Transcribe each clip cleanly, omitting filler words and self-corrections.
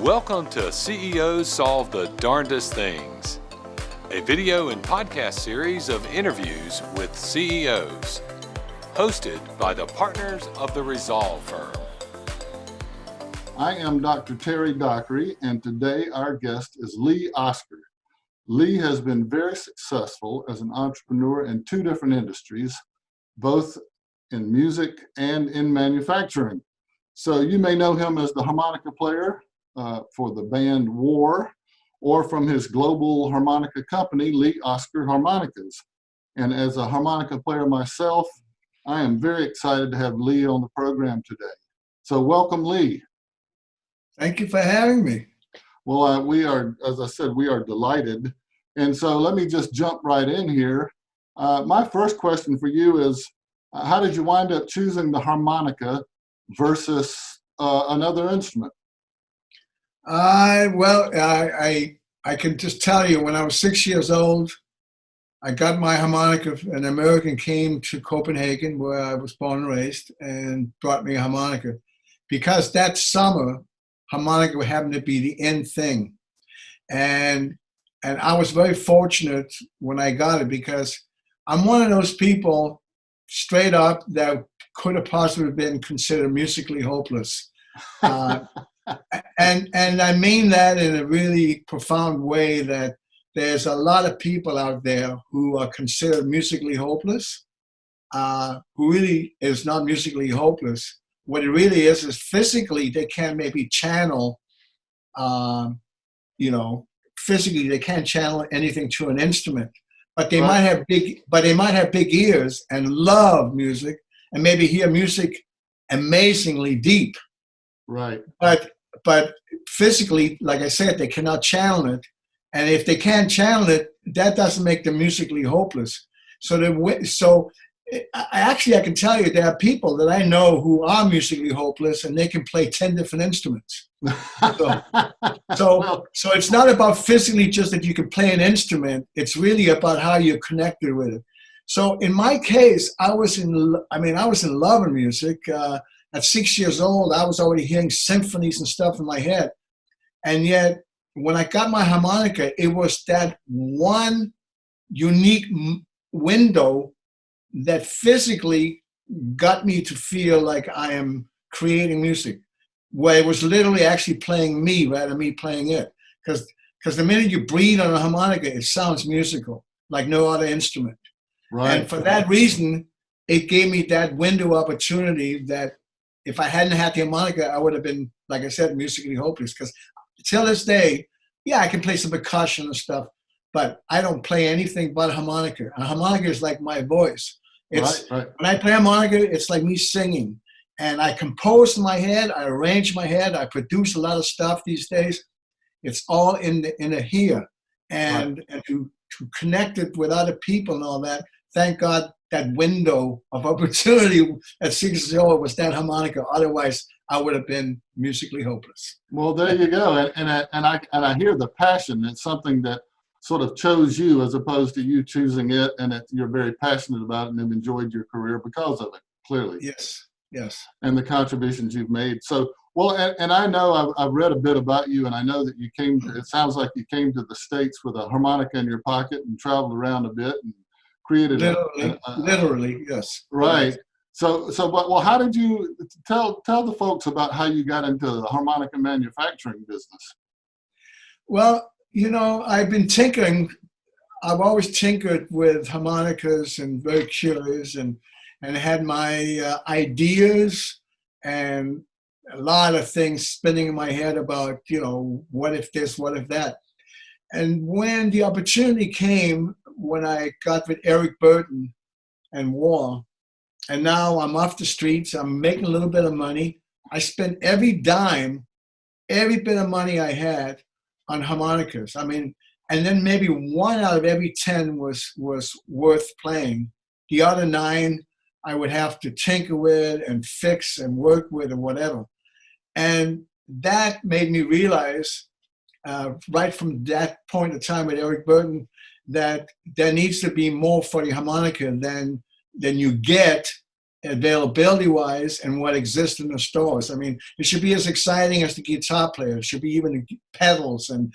Welcome to CEOs Solve the Darndest Things, a video and podcast series of interviews with CEOs, hosted by the partners of the Resolve firm. I am Dr. Terry Dockery, and today our guest is Lee Oskar. Lee has been very successful as an entrepreneur in two different industries, both in music and in manufacturing. So you may know him as the harmonica player for the band War, or from his global harmonica company, Lee Oskar Harmonicas. And as a harmonica player myself, I am very excited to have Lee on the program today. So welcome, Lee. Thank you for having me. Well, we are, as I said, we are delighted. And so let me just jump right in here. My first question for you is, how did you wind up choosing the harmonica versus another instrument? I can just tell you, when I was 6 years old, I got my harmonica. An American came to Copenhagen, where I was born and raised, and brought me a harmonica. Because that summer, harmonica happened to be the in thing. And I was very fortunate when I got it, because I'm one of those people, straight up, that could have possibly been considered musically hopeless. And I mean that in a really profound way, that there's a lot of people out there who are considered musically hopeless, who really is not musically hopeless. What it really is physically they can't maybe channel, physically they can't channel anything to an instrument, but they might have big ears and love music and maybe hear music amazingly deep. Right. But physically, like I said, they cannot channel it. And if they can't channel it, that doesn't make them musically hopeless. I can tell you there are people that I know who are musically hopeless, and they can play 10 different instruments. So it's not about physically just that you can play an instrument. It's really about how you're connected with it. So in my case, I was in love with music. At 6 years old, I was already hearing symphonies and stuff in my head. And yet, when I got my harmonica, it was that one unique window that physically got me to feel like I am creating music, where it was literally actually playing me rather than me playing it. Because the minute you breathe on a harmonica, it sounds musical, like no other instrument. Right. And for that reason, it gave me that window opportunity that if I hadn't had the harmonica, I would have been, like I said, musically hopeless. Because till this day, yeah, I can play some percussion and stuff, but I don't play anything but harmonica. And a harmonica is like my voice. It's right. When I play harmonica, it's like me singing. And I compose in my head, I arrange my head, I produce a lot of stuff these days. It's all in the here. And to connect it with other people and all that, thank God that window of opportunity at 6 years old was that harmonica. Otherwise, I would have been musically hopeless. Well, there you go. And I hear the passion. It's something that sort of chose you as opposed to you choosing it, and you're very passionate about it and have enjoyed your career because of it, clearly. Yes. And the contributions you've made. So, well, and I know I've read a bit about you, and I know that it sounds like you came to the States with a harmonica in your pocket and traveled around a bit and created literally, yes. Right. So, but how did you tell the folks about how you got into the harmonica manufacturing business? Well, I've been tinkering. I've always tinkered with harmonicas and very curious and had my ideas and a lot of things spinning in my head about, what if this, what if that. And when the opportunity came, when I got with Eric Burton and War, and now I'm off the streets, I'm making a little bit of money. I spent every dime, every bit of money I had on harmonicas. And then maybe 1 out of every 10 was worth playing. The other 9 I would have to tinker with and fix and work with or whatever. And that made me realize, right from that point of time with Eric Burton, that there needs to be more for the harmonica than you get availability-wise and what exists in the stores. I mean, it should be as exciting as the guitar player. It should be even the pedals, and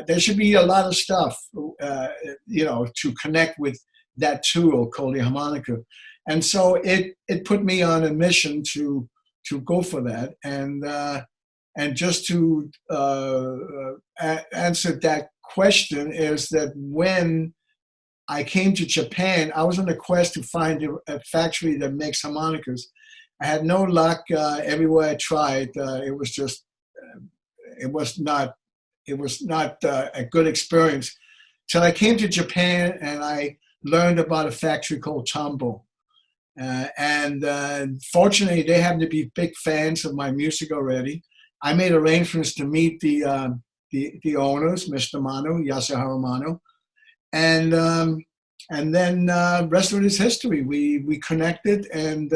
there should be a lot of stuff, to connect with that tool called the harmonica. And so it put me on a mission to go for that. And just to answer that question is that when I came to Japan, I was on a quest to find a factory that makes harmonicas. I had no luck everywhere I tried. It was not a good experience. Till I came to Japan and I learned about a factory called Tambo. Fortunately, they happen to be big fans of my music already. I made arrangements to meet the owners, Mr. Mano, Yasuharu Mano. And then rest of it is history. We connected, and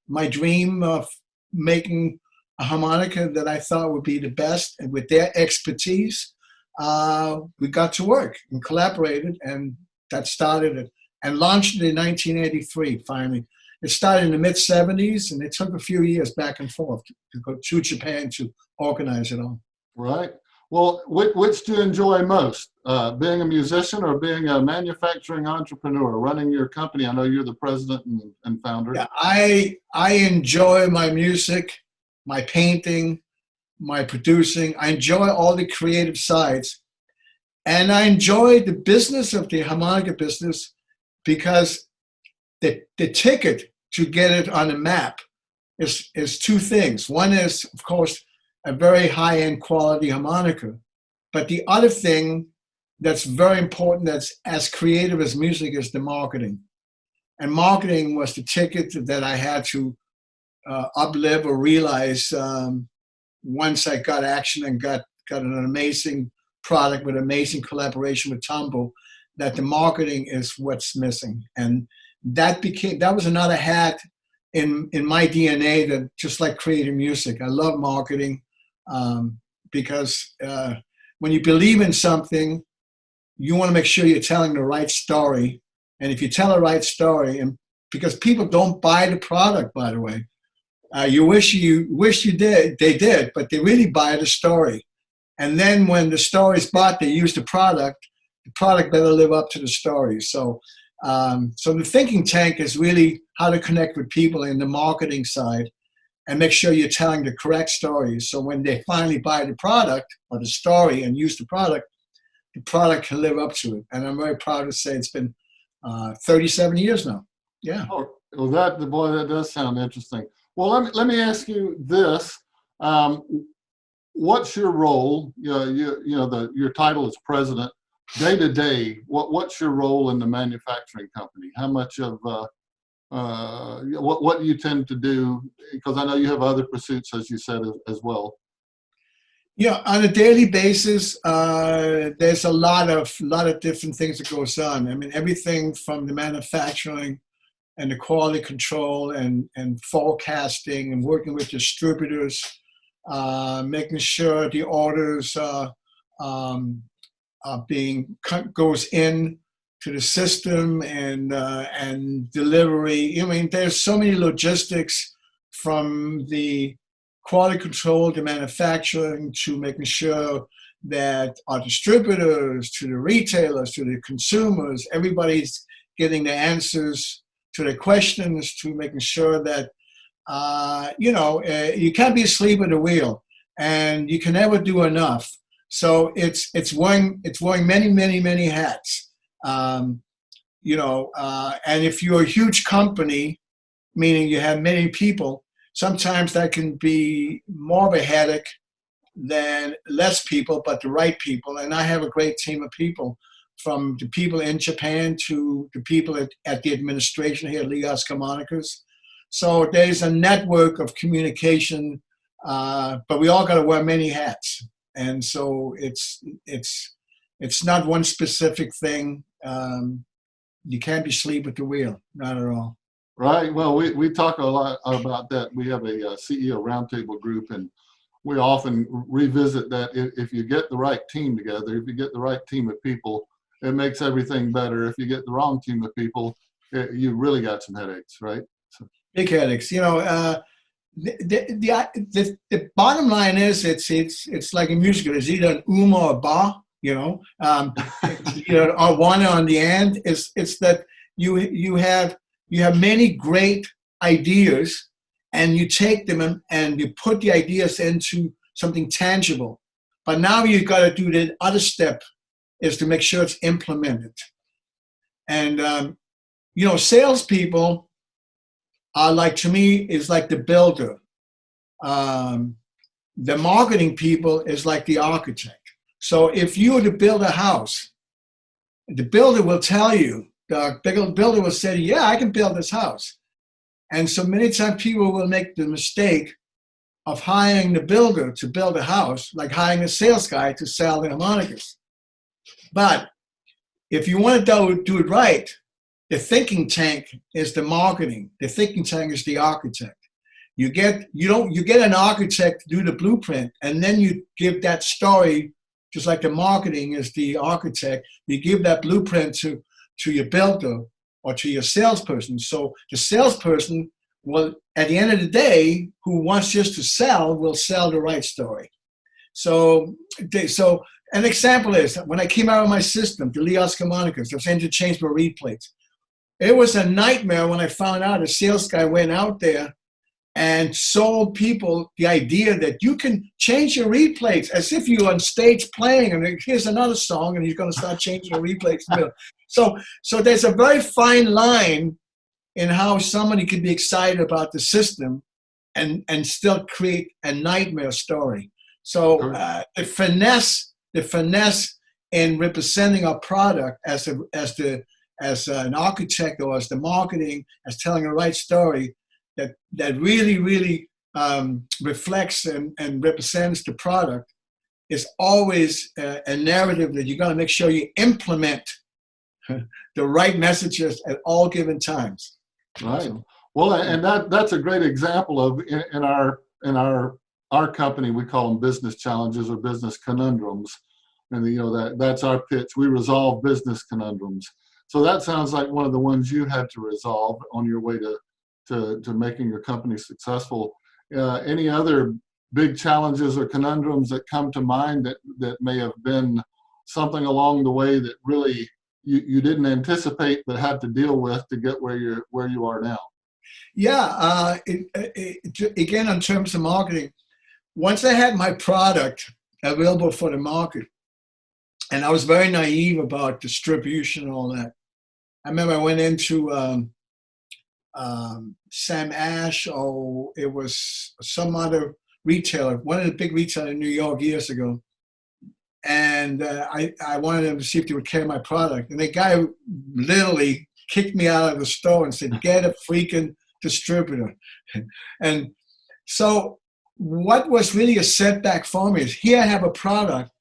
my dream of making a harmonica that I thought would be the best, and with their expertise, we got to work and collaborated, and that started it and launched it in 1983. Finally, it started in the mid '70s, and it took a few years back and forth to go to Japan to organize it all. Right. Well, which do you enjoy most, being a musician or being a manufacturing entrepreneur, running your company? I know you're the president and founder. Yeah, I enjoy my music, my painting, my producing. I enjoy all the creative sides. And I enjoy the business of the harmonica business because the ticket to get it on the map is two things. One is, of course, a very high-end quality harmonica. But the other thing that's very important, that's as creative as music, is the marketing. And marketing was the ticket that I had to uplive or realize once I got action and got an amazing product with amazing collaboration with Tambo, that the marketing is what's missing. And that was another hat in my DNA, that just like creating music, I love marketing. Because when you believe in something, you want to make sure you're telling the right story. And if you tell the right story, and because people don't buy the product, by the way, you wish you did, they did, but they really buy the story. And then when the story is bought, they use the product better live up to the story. So the thinking tank is really how to connect with people in the marketing side and make sure you're telling the correct stories. So when they finally buy the product or the story and use the product can live up to it. And I'm very proud to say it's been 37 years now. Yeah. Oh, well, that does sound interesting. Well, let me ask you this. What's your role? Your title is president. Day to day, what's your role in the manufacturing company? How much of what do you tend to do? Because I know you have other pursuits, as you said, as well. Yeah, on a daily basis, there's a lot of different things that goes on. I mean, everything from the manufacturing and the quality control and forecasting and working with distributors, making sure the orders goes in to the system and delivery. I mean, there's so many logistics from the quality control, the manufacturing, to making sure that our distributors, to the retailers, to the consumers, everybody's getting the answers to their questions, to making sure that, you can't be asleep at the wheel, and you can never do enough. So it's wearing many, many, many hats. And if you're a huge company, meaning you have many people, sometimes that can be more of a headache than less people, but the right people. And I have a great team of people, from the people in Japan to the people at the administration here at Lee Oskar Harmonicas. So there's a network of communication, but we all got to wear many hats. And so it's not one specific thing. You can't be asleep at the wheel, not at all. Right. Well, we talk a lot about that. We have a CEO roundtable group, and we often revisit that. If you get the right team together, if you get the right team of people, it makes everything better. If you get the wrong team of people, you really got some headaches, right? So. Big headaches. The bottom line is it's like a musical. It's either an or a ba. Or one on the end. It's that you have many great ideas, and you take them and you put the ideas into something tangible. But now you've got to do the other step, is to make sure it's implemented. And salespeople are like, to me, is like the builder. The marketing people is like the architect. So if you were to build a house, the builder will tell you, the builder will say, yeah, I can build this house. And so many times people will make the mistake of hiring the builder to build a house, like hiring a sales guy to sell the harmonicas. But if you want to do it right, the thinking tank is the marketing. The thinking tank is the architect. You get an architect to do the blueprint, and then you give that story, just like the marketing is the architect. You give that blueprint to your builder or to your salesperson. So the salesperson will, at the end of the day, who wants just to sell, will sell the right story. So an example is, when I came out of my system, the Lee Oskar harmonicas, those interchangeable reed plates, it was a nightmare when I found out a sales guy went out there and sold people the idea that you can change your reed plates, as if you're on stage playing, and here's another song, and he's going to start changing your reed plates. So there's a very fine line in how somebody can be excited about the system and still create a nightmare story. So the finesse in representing our product as an architect, or as the marketing, as telling the right story, that really reflects and represents the product, is always a narrative that you're going to make sure you implement the right messages at all given times. Right. Well, and that's a great example of, in our company, we call them business challenges or business conundrums. And that's our pitch. We resolve business conundrums. So that sounds like one of the ones you had to resolve on your way to making your company successful. Any other big challenges or conundrums that come to mind that may have been something along the way that really you didn't anticipate but had to deal with to get where you are now? Yeah, again, in terms of marketing, once I had my product available for the market, and I was very naive about distribution and all that. I remember I went into Sam Ash, or it was some other retailer, one of the big retailers in New York years ago. And I wanted them to see if they would carry my product. And the guy literally kicked me out of the store and said, get a freaking distributor. And so what was really a setback for me is, here I have a product,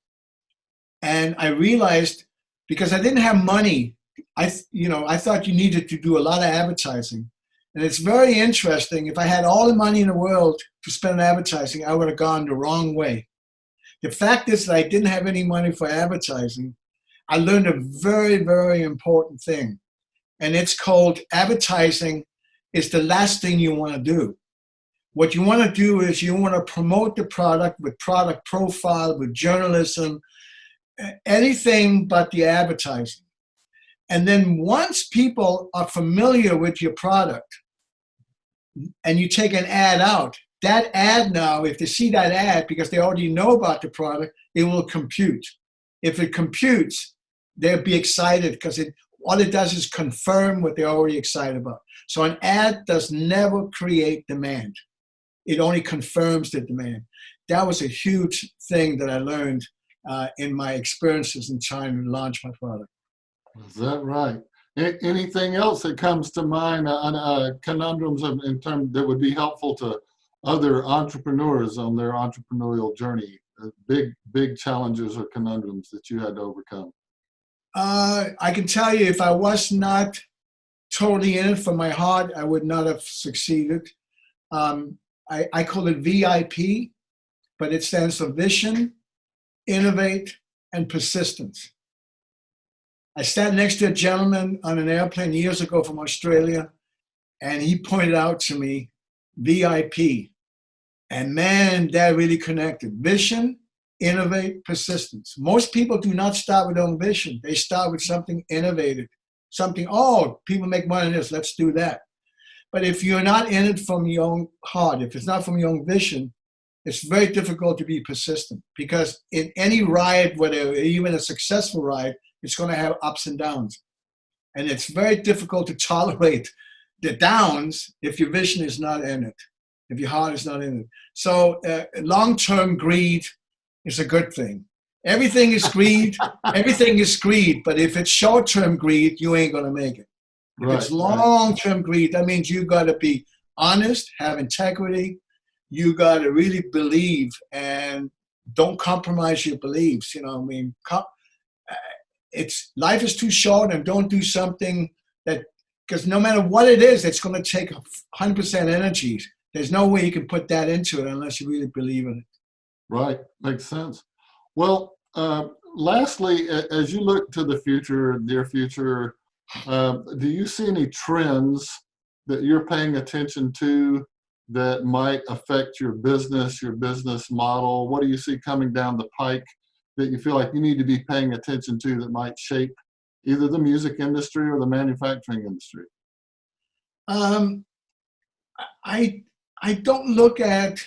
and I realized, because I didn't have money, I thought you needed to do a lot of advertising. And it's very interesting. If I had all the money in the world to spend on advertising, I would have gone the wrong way. The fact is that I didn't have any money for advertising. I learned a very, very important thing. And it's called, advertising is the last thing you want to do. What you want to do is you want to promote the product with product profile, with journalism, anything but the advertising. And then once people are familiar with your product and you take an ad out, that ad now, if they see that ad, because they already know about the product, it will compute. If it computes, they'll be excited, because all it does is confirm what they're already excited about. So an ad does never create demand. It only confirms the demand. That was a huge thing that I learned in my experiences in trying to launch my product. Is that right? Anything else that comes to mind on conundrums in terms that would be helpful to other entrepreneurs on their entrepreneurial journey? Big challenges or conundrums that you had to overcome? I can tell you, if I was not totally in it from my heart, I would not have succeeded. I call it VIP, but it stands for vision, innovate, and persistence. I sat next to a gentleman on an airplane years ago from Australia, and he pointed out to me VIP. And man, that really connected. Vision, innovate, persistence. Most people do not start with their own vision. They start with something innovative, something, oh, people make money in this, let's do that. But if you're not in it from your own heart, if it's not from your own vision, it's very difficult to be persistent, because in any ride, whether even a successful ride, it's going to have ups and downs. And it's very difficult to tolerate the downs if your vision is not in it, if your heart is not in it. So long-term greed is a good thing. Everything is greed. Everything is greed. But if it's short-term greed, you ain't going to make it. If it's long-term greed, that means you got to be honest, have integrity. You got to really believe and don't compromise your beliefs. You know, I mean, life is too short, and don't do something that, because no matter what it is, it's going to take 100% energy. There's no way you can put that into it unless you really believe in it. Right, makes sense. Well, lastly, as you look to the future, near future, do you see any trends that you're paying attention to that might affect your business model? What do you see coming down the pike that you feel like you need to be paying attention to that might shape either the music industry or the manufacturing industry? I don't look at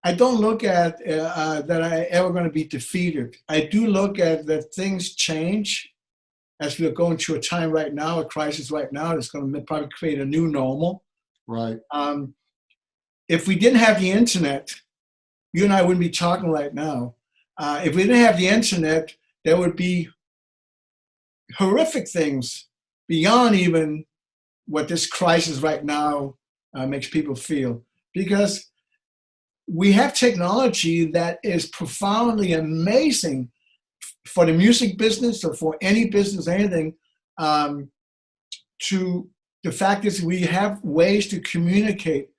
that I ever going to be defeated. I do look at that things change as we are going through a time right now, a crisis right now, that's going to probably create a new normal. Right. If we didn't have the internet, you and I wouldn't be talking right now. If we didn't have the internet, there would be horrific things beyond even what this crisis right now makes people feel. Because we have technology that is profoundly amazing for the music business or for any business, anything. To the fact is we have ways to communicate.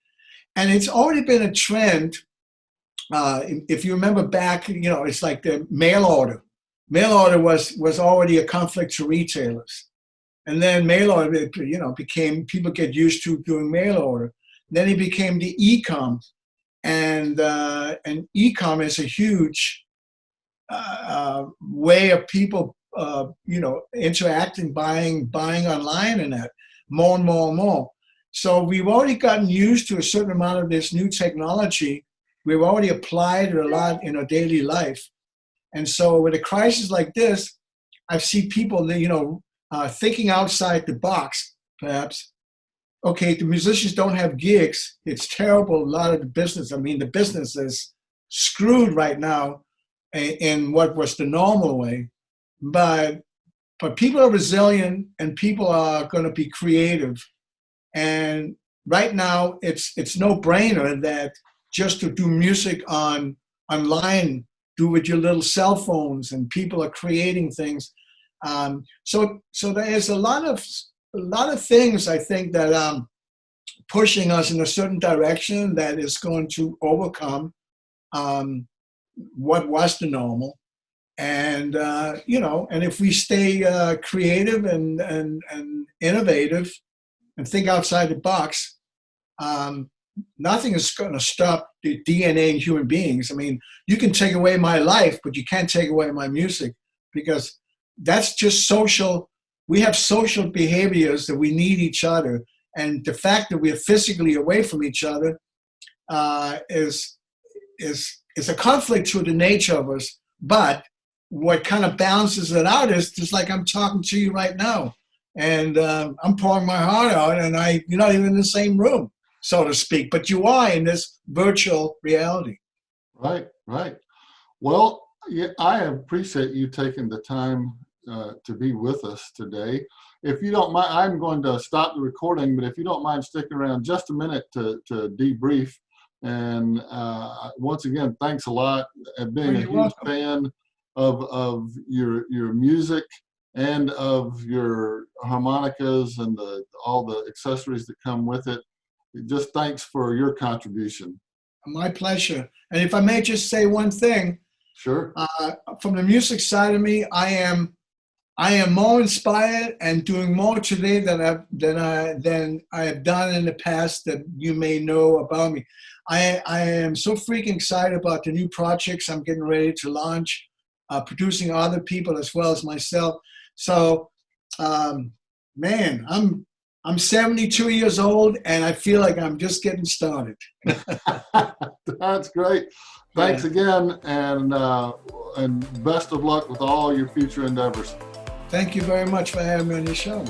And it's already been a trend. If you remember back, you know, it's like the mail order. Mail order was already a conflict to retailers. And then mail order, you know, became, people get used to doing mail order. Then it became the e-com. And e-com is a huge way of people, you know, interacting, buying online and that, more and more and more. So we've already gotten used to a certain amount of this new technology. We've already applied it a lot in our daily life. And so with a crisis like this, I see people, you know, thinking outside the box, perhaps. Okay, the musicians don't have gigs. It's terrible. A lot of the business, I mean, the business is screwed right now in what was the normal way. But people are resilient, and people are going to be creative. And right now, it's no brainer that just to do music online, do with your little cell phones, and people are creating things. So there's a lot of things, I think, that pushing us in a certain direction that is going to overcome what was the normal. And you know, and if we stay creative and innovative and think outside the box, nothing is going to stop the DNA in human beings. I mean, you can take away my life, but you can't take away my music, because that's just social. We have social behaviors that we need each other. And the fact that we are physically away from each other is a conflict to the nature of us. But what kind of balances it out is just like I'm talking to you right now. And I'm pouring my heart out, and you're not even in the same room, so to speak, but you are in this virtual reality. Right, right. Well, yeah, I appreciate you taking the time to be with us today. If you don't mind, I'm going to stop the recording, but if you don't mind sticking around just a minute to debrief. And once again, thanks a lot. And being a huge fan of your music and of your harmonicas and all the accessories that come with it. Just thanks for your contribution. My pleasure. And if I may just say one thing. Sure. From the music side of me, I am I am more inspired and doing more today than I have done in the past that you may know about me. I am so freaking excited about the new projects I'm getting ready to launch, producing other people as well as myself. So, man, I'm 72 years old and I feel like I'm just getting started. That's great. Thanks again, and best of luck with all your future endeavors. Thank you very much for having me on your show.